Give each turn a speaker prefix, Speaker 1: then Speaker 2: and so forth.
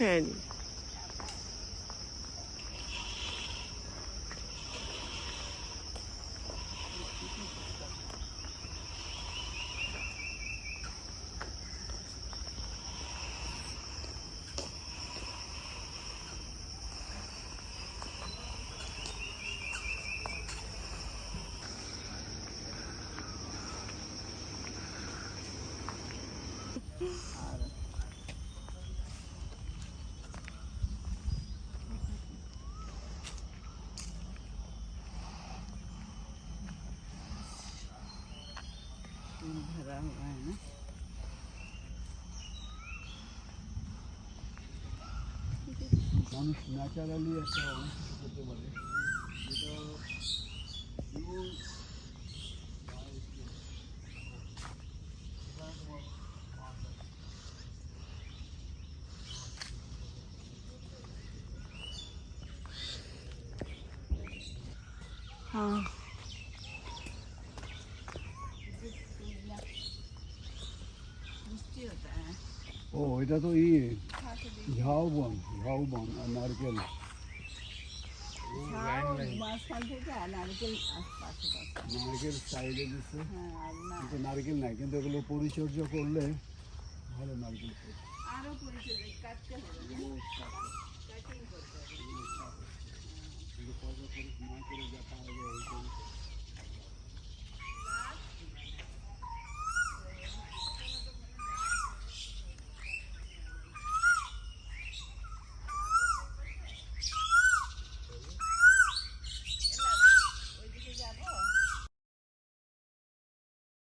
Speaker 1: খায়নি।
Speaker 2: भरा हुआ है ना।
Speaker 3: মানুষ ন্যাচারালি একটা অনেক কিছু করতে পারে যেটা
Speaker 1: हाँ
Speaker 3: ও এটা তো ঝাউবন আর নারকেল নারকেল সাইডে দিচ্ছে কিন্তু নারকেল নাই কিন্তু এগুলো পরিচর্যা করলে ভালো নারকেল
Speaker 2: আরো পরিচর্যা কাটতে হবে
Speaker 3: কিন্তু পয়সা খরচ না করে যা পাওয়া যায়